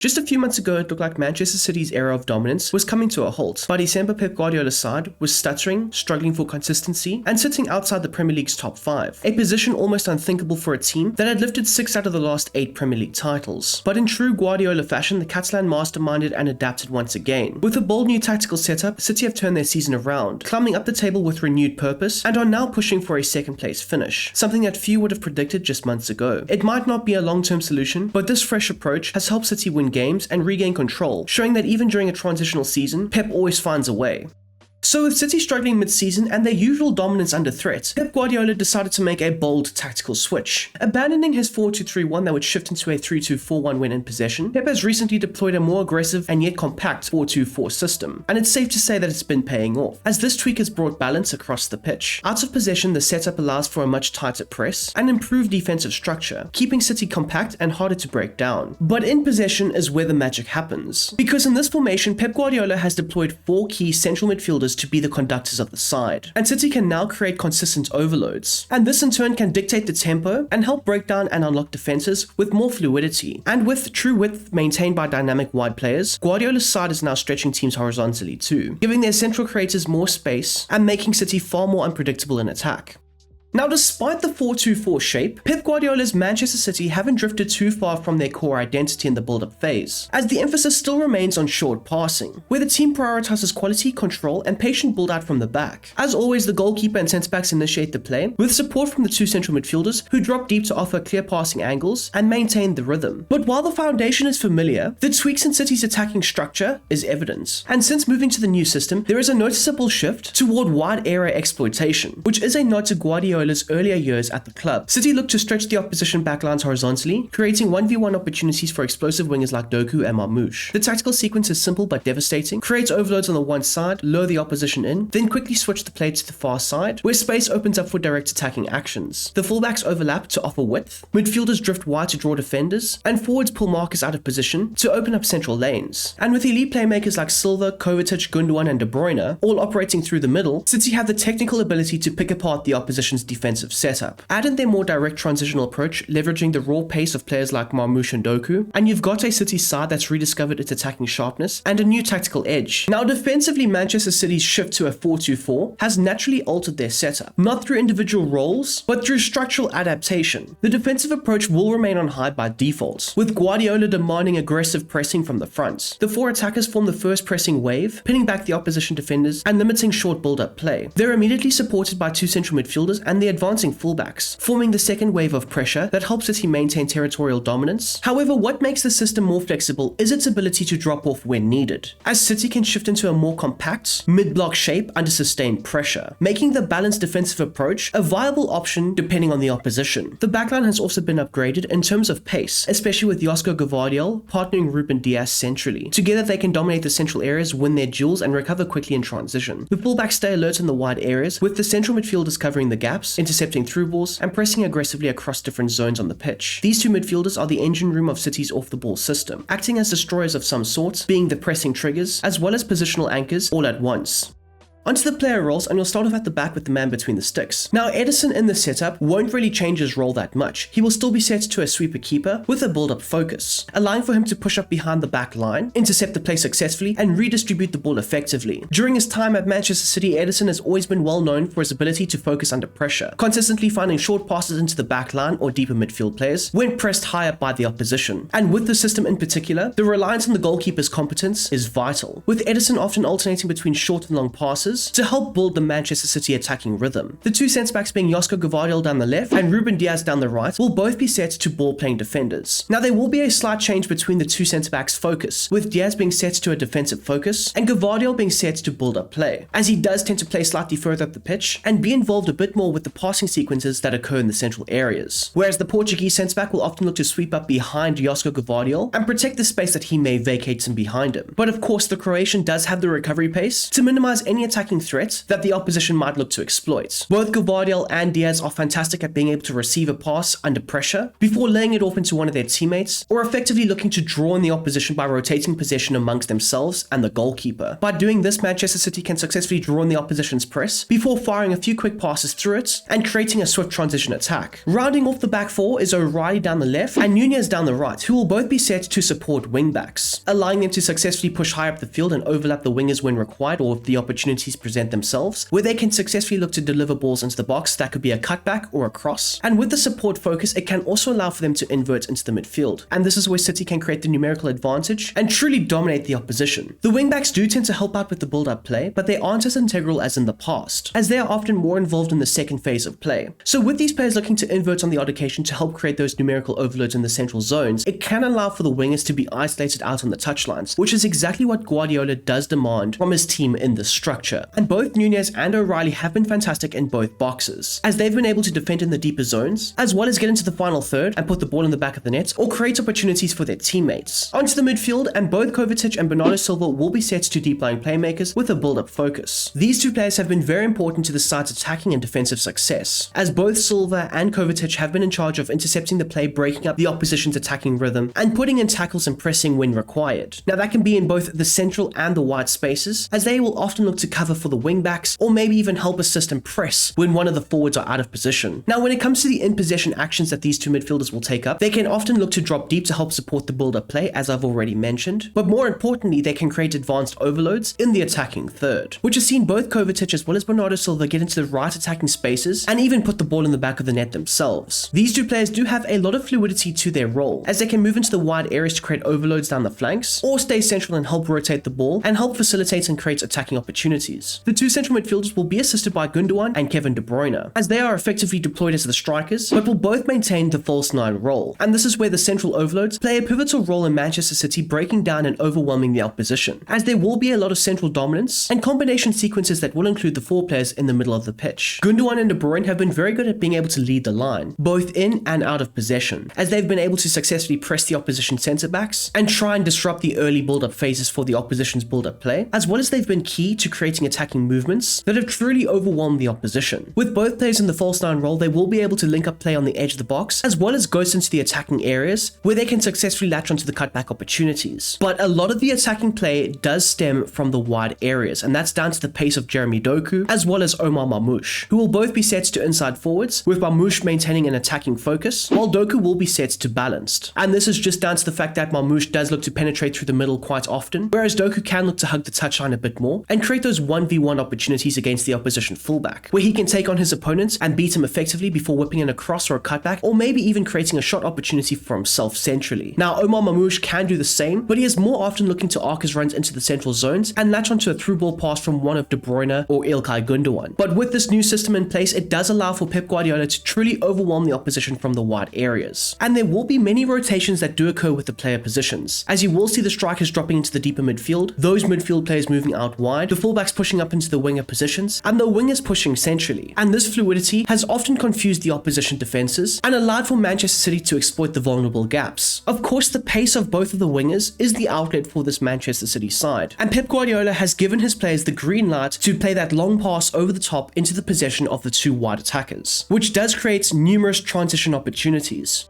Just a few months ago, it looked like Manchester City's era of dominance was coming to a halt. By December, Pep Guardiola's side was stuttering, struggling for consistency, and sitting outside the Premier League's top 5, a position almost unthinkable for a team that had lifted 6 out of the last 8 Premier League titles. But in true Guardiola fashion, the Catalan masterminded and adapted once again. With a bold new tactical setup, City have turned their season around, climbing up the table with renewed purpose, and are now pushing for a second-place finish, something that few would have predicted just months ago. It might not be a long-term solution, but this fresh approach has helped City win games and regain control, showing that even during a transitional season, Pep always finds a way. So with City struggling mid-season and their usual dominance under threat, Pep Guardiola decided to make a bold tactical switch. Abandoning his 4-2-3-1 that would shift into a 3-2-4-1 when in possession, Pep has recently deployed a more aggressive and yet compact 4-2-4 system, and it's safe to say that it's been paying off, as this tweak has brought balance across the pitch. Out of possession, the setup allows for a much tighter press and improved defensive structure, keeping City compact and harder to break down. But in possession is where the magic happens, because in this formation, Pep Guardiola has deployed 4 key central midfielders to be the conductors of the side, and City can now create consistent overloads, and this in turn can dictate the tempo and help break down and unlock defenses with more fluidity. And with true width maintained by dynamic wide players, Guardiola's side is now stretching teams horizontally too, giving their central creators more space and making City far more unpredictable in attack. Now, despite the 4-2-4 shape, Pep Guardiola's Manchester City haven't drifted too far from their core identity in the build-up phase, as the emphasis still remains on short passing, where the team prioritizes quality, control, and patient build-out from the back. As always, the goalkeeper and centre-backs initiate the play, with support from the 2 central midfielders who drop deep to offer clear passing angles and maintain the rhythm. But while the foundation is familiar, the tweaks in City's attacking structure is evident. And since moving to the new system, there is a noticeable shift toward wide area exploitation, which is a nod to Guardiola's earlier years at the club. City looked to stretch the opposition backlines horizontally, creating 1v1 opportunities for explosive wingers like Doku and Marmoush. The tactical sequence is simple but devastating: create overloads on the one side, lure the opposition in, then quickly switch the play to the far side, where space opens up for direct attacking actions. The fullbacks overlap to offer width, midfielders drift wide to draw defenders, and forwards pull markers out of position to open up central lanes. And with elite playmakers like Silva, Kovacic, Gundogan, and De Bruyne all operating through the middle, City have the technical ability to pick apart the opposition's defensive setup. Add in their more direct transitional approach, leveraging the raw pace of players like Marmoush and Doku, and you've got a City side that's rediscovered its attacking sharpness and a new tactical edge. Now, defensively, Manchester City's shift to a 4-2-4 has naturally altered their setup, not through individual roles, but through structural adaptation. The defensive approach will remain on high by default, with Guardiola demanding aggressive pressing from the front. The 4 attackers form the first pressing wave, pinning back the opposition defenders and limiting short build-up play. They're immediately supported by 2 central midfielders and the advancing fullbacks, forming the second wave of pressure that helps City maintain territorial dominance. However, what makes the system more flexible is its ability to drop off when needed, as City can shift into a more compact, mid-block shape under sustained pressure, making the balanced defensive approach a viable option depending on the opposition. The backline has also been upgraded in terms of pace, especially with Josko Gvardiol partnering Ruben Dias centrally. Together they can dominate the central areas, win their duels, and recover quickly in transition. The fullbacks stay alert in the wide areas, with the central midfielders covering the gaps, intercepting through balls, and pressing aggressively across different zones on the pitch. These 2 midfielders are the engine room of City's off-the-ball system, acting as destroyers of some sort, being the pressing triggers, as well as positional anchors all at once. Onto the player roles, and we'll start off at the back with the man between the sticks. Now, Ederson in this setup won't really change his role that much. He will still be set to a sweeper keeper with a build-up focus, allowing for him to push up behind the back line, intercept the play successfully, and redistribute the ball effectively. During his time at Manchester City, Ederson has always been well known for his ability to focus under pressure, consistently finding short passes into the back line or deeper midfield players when pressed high up by the opposition. And with the system in particular, the reliance on the goalkeeper's competence is vital, with Ederson often alternating between short and long passes to help build the Manchester City attacking rhythm. The 2 centre-backs being Josko Gvardiol down the left and Ruben Dias down the right will both be set to ball-playing defenders. Now, there will be a slight change between the 2 centre-backs' focus, with Dias being set to a defensive focus and Gvardiol being set to build-up play, as he does tend to play slightly further up the pitch and be involved a bit more with the passing sequences that occur in the central areas. Whereas the Portuguese centre-back will often look to sweep up behind Josko Gvardiol and protect the space that he may vacate from behind him. But of course, the Croatian does have the recovery pace to minimize any attack attacking threat that the opposition might look to exploit. Both Guardiola and Diaz are fantastic at being able to receive a pass under pressure before laying it off into one of their teammates, or effectively looking to draw in the opposition by rotating possession amongst themselves and the goalkeeper. By doing this, Manchester City can successfully draw in the opposition's press before firing a few quick passes through it and creating a swift transition attack. Rounding off the back four is O'Reilly down the left and Nunez down the right, who will both be set to support wingbacks, allowing them to successfully push high up the field and overlap the wingers when required or if the opportunities present themselves, where they can successfully look to deliver balls into the box. That could be a cutback or a cross. And with the support focus, it can also allow for them to invert into the midfield. And this is where City can create the numerical advantage and truly dominate the opposition. The wingbacks do tend to help out with the build-up play, but they aren't as integral as in the past, as they are often more involved in the second phase of play. So with these players looking to invert on the odd occasion to help create those numerical overloads in the central zones, it can allow for the wingers to be isolated out on the touchlines, which is exactly what Guardiola does demand from his team in this structure. And both Nunez and O'Reilly have been fantastic in both boxes, as they've been able to defend in the deeper zones, as well as get into the final third and put the ball in the back of the net, or create opportunities for their teammates. Onto the midfield, and both Kovacic and Bernardo Silva will be set to deep-lying playmakers with a build-up focus. These two players have been very important to the side's attacking and defensive success, as both Silva and Kovacic have been in charge of intercepting the play, breaking up the opposition's attacking rhythm, and putting in tackles and pressing when required. Now that can be in both the central and the wide spaces, as they will often look to cover for the wingbacks, or maybe even help assist and press when one of the forwards are out of position. Now when it comes to the in-possession actions that these two midfielders will take up, they can often look to drop deep to help support the build-up play, as I've already mentioned, but more importantly, they can create advanced overloads in the attacking third, which has seen both Kovacic as well as Bernardo Silva get into the right attacking spaces and even put the ball in the back of the net themselves. These two players do have a lot of fluidity to their role, as they can move into the wide areas to create overloads down the flanks, or stay central and help rotate the ball and help facilitate and create attacking opportunities. The two central midfielders will be assisted by Gundogan and Kevin De Bruyne, as they are effectively deployed as the strikers, but will both maintain the false nine role. And this is where the central overloads play a pivotal role in Manchester City breaking down and overwhelming the opposition, as there will be a lot of central dominance and combination sequences that will include the four players in the middle of the pitch. Gundogan and De Bruyne have been very good at being able to lead the line, both in and out of possession, as they've been able to successfully press the opposition centre-backs and try and disrupt the early build-up phases for the opposition's build-up play, as well as they've been key to creating attacking movements that have truly overwhelmed the opposition. With both players in the false nine role, they will be able to link up play on the edge of the box, as well as ghost into the attacking areas, where they can successfully latch onto the cutback opportunities. But a lot of the attacking play does stem from the wide areas, and that's down to the pace of Jeremy Doku, as well as Omar Marmoush, who will both be set to inside forwards, with Marmoush maintaining an attacking focus, while Doku will be set to balanced. And this is just down to the fact that Marmoush does look to penetrate through the middle quite often, whereas Doku can look to hug the touchline a bit more and create those 1v1 opportunities against the opposition fullback, where he can take on his opponents and beat him effectively before whipping in a cross or a cutback, or maybe even creating a shot opportunity for himself centrally. Now Omar Marmoush can do the same, but he is more often looking to arc his runs into the central zones and latch onto a through ball pass from one of De Bruyne or Ilkay Gundogan. But with this new system in place, it does allow for Pep Guardiola to truly overwhelm the opposition from the wide areas. And there will be many rotations that do occur with the player positions, as you will see the strikers dropping into the deeper midfield, those midfield players moving out wide, the fullbacks pushing up into the winger positions, and the wingers pushing centrally. And this fluidity has often confused the opposition defenses and allowed for Manchester City to exploit the vulnerable gaps. Of course, the pace of both of the wingers is the outlet for this Manchester City side, and Pep Guardiola has given his players the green light to play that long pass over the top into the possession of the two wide attackers, which does create numerous transition opportunities.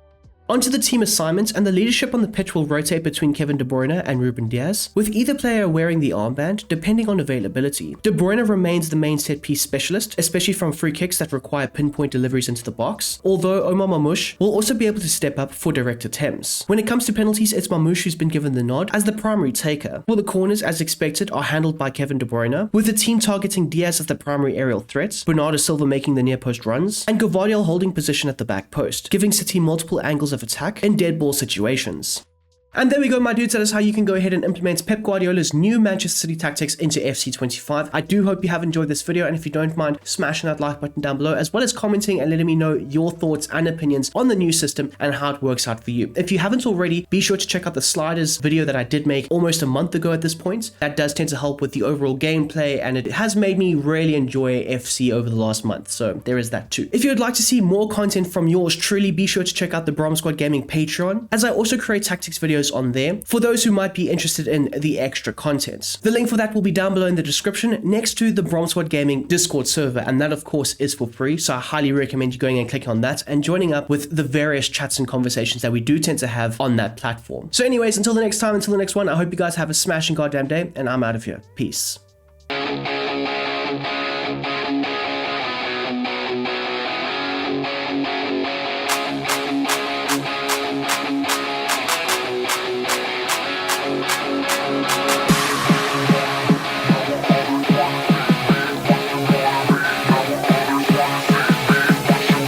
Onto the team assignments, and the leadership on the pitch will rotate between Kevin De Bruyne and Ruben Diaz, with either player wearing the armband depending on availability. De Bruyne remains the main set-piece specialist, especially from free kicks that require pinpoint deliveries into the box, although Omar Marmoush will also be able to step up for direct attempts. When it comes to penalties, it's Marmoush who's been given the nod as the primary taker, while the corners, as expected, are handled by Kevin De Bruyne, with the team targeting Diaz as the primary aerial threat, Bernardo Silva making the near post runs, and Guardiola holding position at the back post, giving City multiple angles of attack in dead ball situations. And there we go, my dudes. That is how you can go ahead and implement Pep Guardiola's new Manchester City tactics into FC25. I do hope you have enjoyed this video, and if you don't mind smashing that like button down below, as well as commenting and letting me know your thoughts and opinions on the new system and how it works out for you. If you haven't already, be sure to check out the sliders video that I did make almost a month ago at this point. That does tend to help with the overall gameplay, and it has made me really enjoy FC over the last month, so there is that too. If you would like to see more content from yours truly, be sure to check out the Brom Squad Gaming Patreon, as I also create tactics videos videos on there for those who might be interested in the extra content. The link for that will be down below in the description next to the Bronze Squad Gaming Discord server, and that of course is for free, so I highly recommend you going and clicking on that and joining up with the various chats and conversations that we do tend to have on that platform. So anyways, until the next time, until the next one, I hope you guys have a smashing goddamn day, and I'm out of here. Peace.